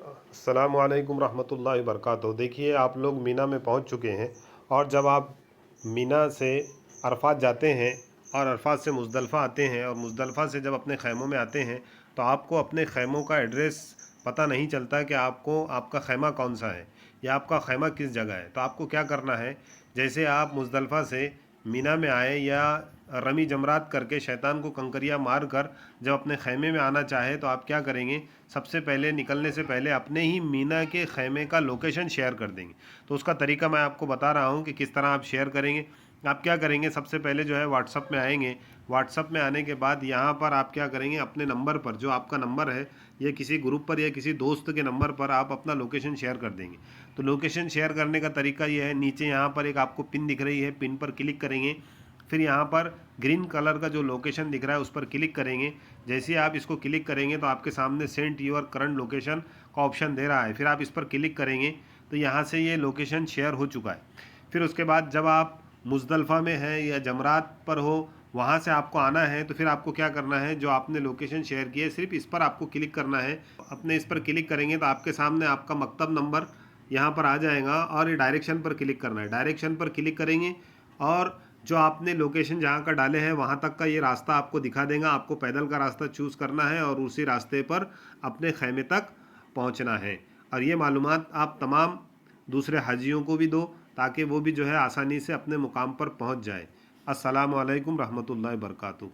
अस्सलाम वालेकुम रहमतुल्लाहि वबरकातुहू। देखिए, आप लोग मीना में पहुंच चुके हैं, और जब आप मीना से अरफात जाते हैं और अरफात से मुज़दलिफ़ा आते हैं और मुज़दलिफ़ा से जब अपने ख़ैमों में आते हैं तो आपको अपने ख़ैमों का एड्रेस पता नहीं चलता कि आपको आपका ख़ैमा कौन सा है या आपका ख़ैमा किस जगह है। तो आपको क्या करना है, जैसे आप मुज़दलिफ़ा से मीना में आए या रमी जमरात करके शैतान को कंकरिया मार कर जब अपने ख़ैमे में आना चाहे तो आप क्या करेंगे, सबसे पहले निकलने से पहले अपने ही मीना के ख़ैमे का लोकेशन शेयर कर देंगे। तो उसका तरीका मैं आपको बता रहा हूँ कि किस तरह आप शेयर करेंगे। आप क्या करेंगे, सबसे पहले जो है व्हाट्सअप में आएंगे। व्हाट्सअप में आने के बाद यहाँ पर आप क्या करेंगे, अपने नंबर पर, जो आपका नंबर है, या किसी ग्रुप पर या किसी दोस्त के नंबर पर आप अपना लोकेशन शेयर कर देंगे। तो लोकेशन शेयर करने का तरीका ये है, नीचे यहाँ पर एक आपको पिन दिख रही है, पिन पर क्लिक करेंगे। फिर यहाँ पर ग्रीन कलर का जो लोकेशन दिख रहा है उस पर क्लिक करेंगे। जैसे ही आप इसको क्लिक करेंगे तो आपके सामने सेंड योर करंट लोकेशन का ऑप्शन दे रहा है। फिर आप इस पर क्लिक करेंगे तो यहाँ से ये लोकेशन शेयर हो चुका है। फिर उसके बाद जब आप मुज़दलिफ़ा में हैं या जमरात पर हो, वहाँ से आपको आना है, तो फिर आपको क्या करना है, जो आपने लोकेशन शेयर की है सिर्फ इस पर आपको क्लिक करना है। अपने इस पर क्लिक करेंगे तो आपके सामने आपका मकतब नंबर यहाँ पर आ जाएगा, और ये डायरेक्शन पर क्लिक करना है। डायरेक्शन पर क्लिक करेंगे और जो आपने लोकेशन जहाँ का डाले हैं वहाँ तक का ये रास्ता आपको दिखा देगा। आपको पैदल का रास्ता चूज़ करना है और उसी रास्ते पर अपने ख़ैमे तक पहुँचना है। और ये मालूमात आप तमाम दूसरे हाजियों को भी दो, ताकि वो भी जो है आसानी से अपने मुकाम पर पहुँच जाए। अस्सलामु अलैकुम रहमतुल्लाहि वबरकातुहू।